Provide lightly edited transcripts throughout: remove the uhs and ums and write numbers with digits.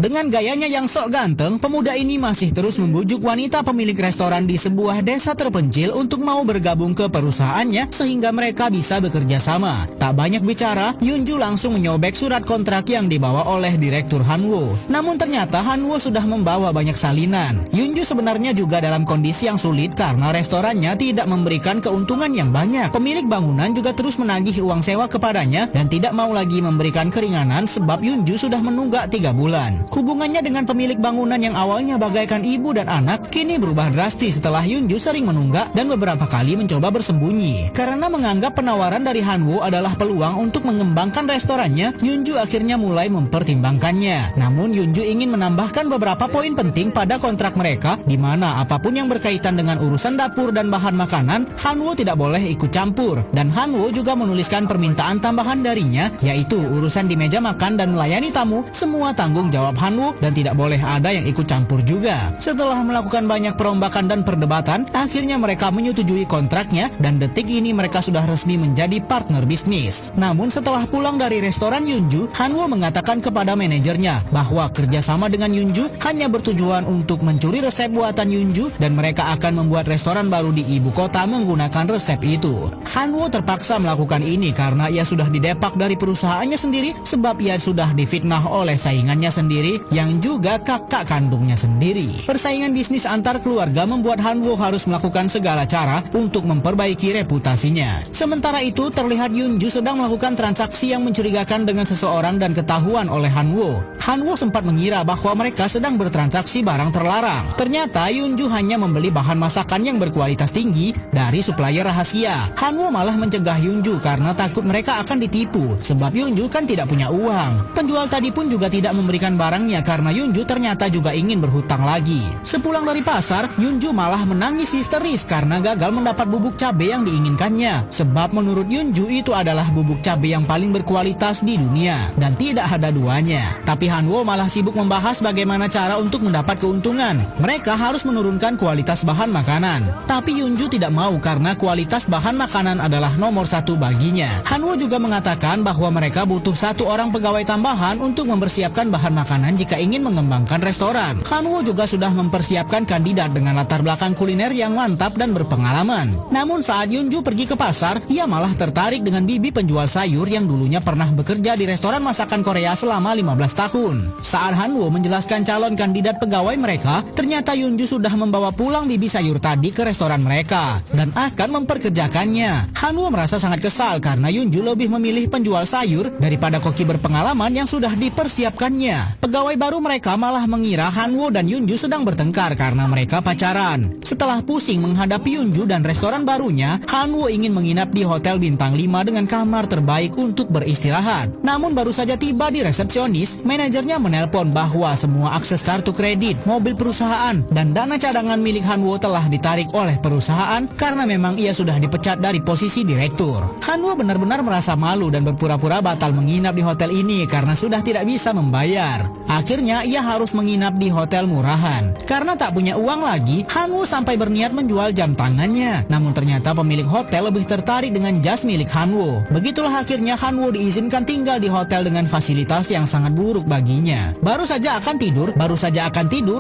Dengan gayanya yang sok ganteng, pemuda ini masih terus membujuk wanita pemilik restoran di sebuah desa terpencil untuk mau bergabung ke perusahaannya sehingga mereka bisa bekerja sama. Tak banyak bicara, Yunju langsung menyobek surat kontrak yang dibawa oleh Direktur Hanwo. Namun ternyata Hanwo sudah membawa banyak salinan. Yunju sebenarnya juga dalam kondisi yang sulit karena restorannya tidak memberikan keuntungan yang banyak. Pemilik bangunan juga terus menagih uang sewa kepadanya dan tidak mau lagi memberikan keringanan sebab Yunju sudah menunggak 3 bulan. Hubungannya dengan pemilik bangunan yang awalnya bagaikan ibu dan anak kini berubah drastis setelah Yunju sering menunggak dan beberapa kali mencoba bersembunyi. Karena menganggap penawaran dari Hanwo adalah peluang untuk mengembangkan restorannya, Yunju akhirnya mulai mempertimbangkannya. Namun Yunju ingin menambahkan beberapa poin penting pada kontrak mereka, di mana apapun yang berkaitan dengan urusan dapur dan bahan makanan, Hanwo tidak boleh ikut campur. Dan Hanwo juga menuliskan permintaan tambahan darinya, yaitu urusan di meja makan dan melayani tamu, semua tanggung jawab Hanwo dan tidak boleh ada yang ikut campur juga. Setelah melakukan banyak perombakan dan perdebatan, akhirnya mereka menyetujui kontraknya dan detik ini mereka sudah resmi menjadi partner bisnis. Namun setelah pulang dari restoran Yunju, Hanwo mengatakan kepada manajernya bahwa kerjasama dengan Yunju hanya bertujuan untuk mencuri resep buatan Yunju dan mereka akan membuat restoran baru di ibu kota menggunakan resep itu. Hanwo terpaksa melakukan ini karena ia sudah didepak dari perusahaannya sendiri sebab ia sudah difitnah oleh saingannya sendiri yang juga kakak kandungnya sendiri. Persaingan bisnis antar keluarga membuat Hanwo harus melakukan segala cara untuk memperbaiki reputasinya. Sementara itu terlihat Yunju sedang melakukan transaksi yang mencurigakan dengan seseorang dan ketahuan oleh Hanwo. Hanwo sempat mengira bahwa mereka sedang bertransaksi barang terlarang. Ternyata Yunju hanya membeli bahan masakan yang berkualitas tinggi dari supplier rahasia. Hanwo malah mencegah Yunju karena takut mereka akan ditipu sebab Yunju kan tidak punya uang. Penjual tadi pun juga tidak memberikan barangnya karena Yunju ternyata juga ingin berhutang lagi. Sepulang dari pasar, Yunju malah menangis histeris karena gagal mendapat bubuk cabai yang diinginkannya. Sebab menurut Yunju itu adalah bubuk cabai yang paling berkualitas di dunia dan tidak ada duanya. Tapi Hanwo malah sibuk membahas bagaimana cara untuk mendapat keuntungan. Mereka harus menurunkan kualitas bahan makanan. Tapi Yunju tidak mau karena kualitas bahan makanan adalah nomor satu baginya. Hanwo juga mengatakan bahwa mereka butuh 1 orang pegawai tambahan untuk mempersiapkan bahan makanan jika ingin mengembangkan restoran. Hanwo juga sudah mempersiapkan kandidat dengan latar belakang kuliner yang mantap dan berpengalaman. Namun saat Yunju pergi ke pasar, ia malah tertarik dengan bibi penjual sayur yang dulunya pernah bekerja di restoran masakan Korea selama 15 tahun. Saat Hanwo menjelaskan calon kandidat pegawai mereka, ternyata Yunju sudah membawa pulang bibi sayur tadi ke restoran mereka dan akan memperkerjakannya. Hanwo merasa sangat kesal karena Yunju lebih memilih penjual sayur daripada koki berpengalaman yang sudah dipersiapkannya. Pegawai baru mereka malah mengira Hanwo dan Yunju sedang bertengkar karena mereka pacaran. Setelah pusing menghadapi Yunju dan restoran barunya, Hanwo ingin menginap di hotel bintang 5 dengan kamar terbaik untuk beristirahat. Namun baru saja tiba di resepsionis, manajernya menelpon bahwa semua akses kartu kredit, mobil perusahaan, dan dana cadangan milik Hanwo telah ditarik oleh perusahaan karena memang ia sudah dipecat dari posisi direktur. Hanwo benar-benar merasa malu dan berpura-pura batal menginap di hotel ini karena sudah tidak bisa membayar. Akhirnya ia harus menginap di hotel murahan. Karena tak punya uang lagi, Hanwo sampai berniat menjual jam tangannya. Namun ternyata pemilik hotel lebih tertarik dengan jas milik Hanwo. Begitulah akhirnya Hanwo diizinkan tinggal di hotel dengan fasilitas yang sangat buruk baginya. Baru saja akan tidur,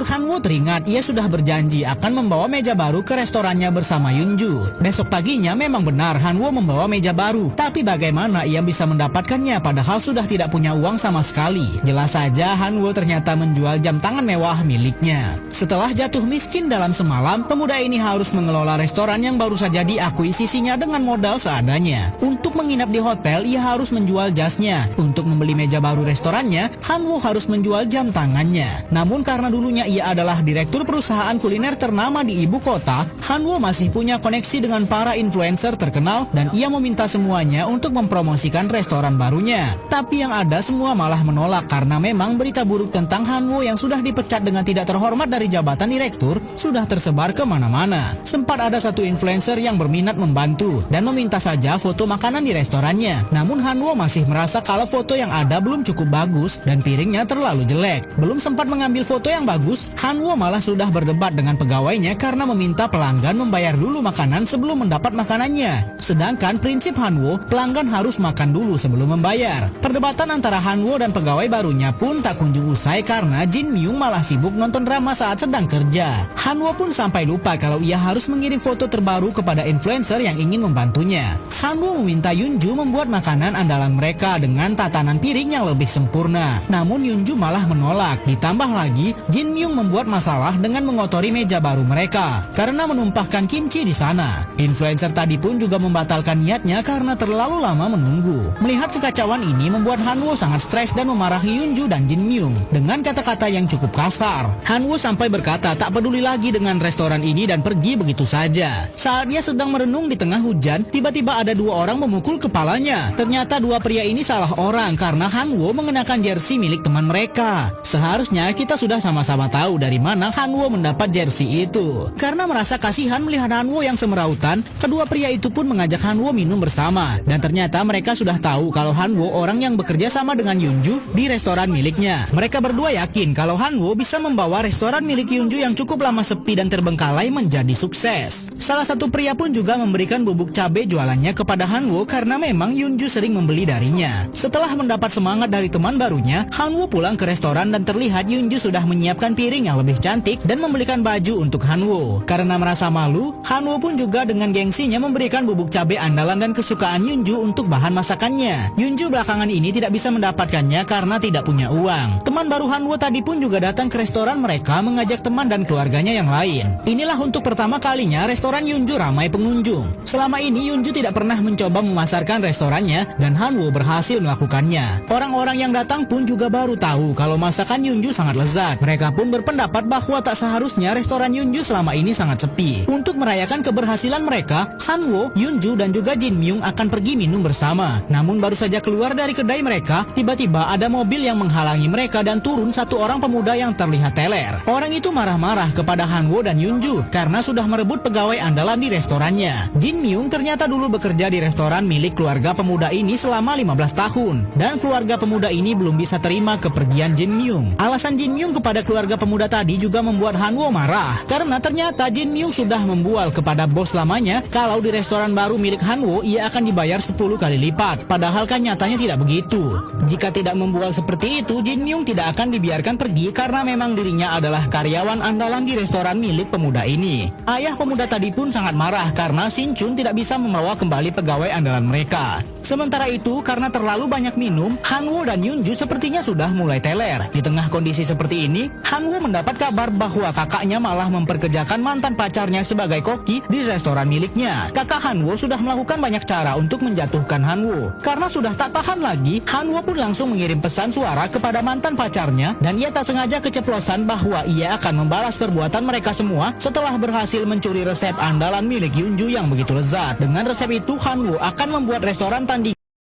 Hanwo teringat ia sudah berjanji akan membawa meja baru ke restorannya bersama Yunju. Besok paginya memang benar Hanwo membawa meja baru, tapi bagaimana ia bisa mendapatkannya padahal sudah tidak punya uang sama sekali. Jelas saja Hanwo ternyata menjual jam tangan mewah miliknya. Setelah jatuh miskin dalam semalam, pemuda ini harus mengelola restoran yang baru saja diakuisisinya dengan modal seadanya. Untuk menginap di hotel, ia harus menjual jasnya. Untuk membeli meja baru restorannya, Hanwo harus menjual jam tangannya. Namun karena dulunya ia adalah direktur perusahaan kuliner ternama di ibu kota, Hanwo masih punya koneksi dengan para influencer terkenal dan ia meminta semuanya untuk mempromosikan restoran barunya. Tapi yang ada semua malah menolak karena memang berita buruk tentang Hanwo yang sudah dipecat dengan tidak terhormat dari jabatan direktur sudah tersebar kemana-mana. Sempat ada satu influencer yang berminat membantu dan meminta saja foto makanan di restorannya. Namun Hanwo masih merasa kalau foto yang ada belum cukup bagus dan piringnya terlalu jelek. Belum sempat mengambil foto yang bagus, Hanwo malah sudah berdebat dengan pegawainya karena meminta pelanggan membayar dulu makanan sebelum mendapat makanannya. Sedangkan prinsip Hanwo, pelanggan harus makan dulu sebelum membayar. Perdebatan antara Hanwo dan pegawai barunya pun tak kunjung Yunju usai karena Jin Myung malah sibuk nonton drama saat sedang kerja. Hanwo pun sampai lupa kalau ia harus mengirim foto terbaru kepada influencer yang ingin membantunya. Hanwo meminta Yunju membuat makanan andalan mereka dengan tatanan piring yang lebih sempurna. Namun Yunju malah menolak. Ditambah lagi, Jin Myung membuat masalah dengan mengotori meja baru mereka karena menumpahkan kimchi di sana. Influencer tadi pun juga membatalkan niatnya karena terlalu lama menunggu. Melihat kekacauan ini membuat Hanwo sangat stres dan memarahi Yunju dan Jin Myung dengan kata-kata yang cukup kasar. Hanwo sampai berkata tak peduli lagi dengan restoran ini dan pergi begitu saja. Saat dia sedang merenung di tengah hujan, tiba-tiba ada dua orang memukul kepalanya. Ternyata dua pria ini salah orang karena Hanwo mengenakan jersey milik teman mereka. Seharusnya kita sudah sama-sama tahu dari mana Hanwo mendapat jersey itu. Karena merasa kasihan melihat Hanwo yang semerautan, kedua pria itu pun mengajak Hanwo minum bersama. Dan ternyata mereka sudah tahu kalau Hanwo orang yang bekerja sama dengan Yunju di restoran miliknya. Mereka berdua yakin kalau Hanwo bisa membawa restoran milik Yunju yang cukup lama sepi dan terbengkalai menjadi sukses. Salah satu pria pun juga memberikan bubuk cabai jualannya kepada Hanwo karena memang Yunju sering membeli darinya. Setelah mendapat semangat dari teman barunya, Hanwo pulang ke restoran dan terlihat Yunju sudah menyiapkan piring yang lebih cantik dan membelikan baju untuk Hanwo. Karena merasa malu, Hanwo pun juga dengan gengsinya memberikan bubuk cabai andalan dan kesukaan Yunju untuk bahan masakannya. Yunju belakangan ini tidak bisa mendapatkannya karena tidak punya uang. Teman baru Hanwo tadi pun juga datang ke restoran mereka mengajak teman dan keluarganya yang lain. Inilah untuk pertama kalinya restoran Yunju ramai pengunjung. Selama ini Yunju tidak pernah mencoba memasarkan restorannya dan Hanwo berhasil melakukannya. Orang-orang yang datang pun juga baru tahu kalau masakan Yunju sangat lezat. Mereka pun berpendapat bahwa tak seharusnya restoran Yunju selama ini sangat sepi. Untuk merayakan keberhasilan mereka, Hanwo, Yunju dan juga Jin Myung akan pergi minum bersama. Namun baru saja keluar dari kedai mereka, tiba-tiba ada mobil yang menghalangi mereka dan turun satu orang pemuda yang terlihat teler. Orang itu marah-marah kepada Hanwo dan Yunju karena sudah merebut pegawai andalan di restorannya. Jin Myung ternyata dulu bekerja di restoran milik keluarga pemuda ini selama 15 tahun dan keluarga pemuda ini belum bisa terima kepergian Jin Myung. Alasan Jin Myung kepada keluarga pemuda tadi juga membuat Hanwo marah karena ternyata Jin Myung sudah membual kepada bos lamanya kalau di restoran baru milik Hanwo ia akan dibayar 10 kali lipat. Padahal kan nyatanya tidak begitu. Jika tidak membual seperti itu, Jin Myung tidak akan dibiarkan pergi karena memang dirinya adalah karyawan andalan di restoran milik pemuda ini. Ayah pemuda tadi pun sangat marah karena Shin Chun tidak bisa membawa kembali pegawai andalan mereka. Sementara itu, karena terlalu banyak minum, Hanwo dan Yunju sepertinya sudah mulai teler. Di tengah kondisi seperti ini, Hanwo mendapat kabar bahwa kakaknya malah memperkerjakan mantan pacarnya sebagai koki di restoran miliknya. Kakak Hanwo sudah melakukan banyak cara untuk menjatuhkan Hanwo. Karena sudah tak tahan lagi, Hanwo pun langsung mengirim pesan suara kepada mantan pacarnya dan ia tak sengaja keceplosan bahwa ia akan membalas perbuatan mereka semua setelah berhasil mencuri resep andalan milik Yunju yang begitu lezat. Dengan resep itu, Hanwo akan membuat restoran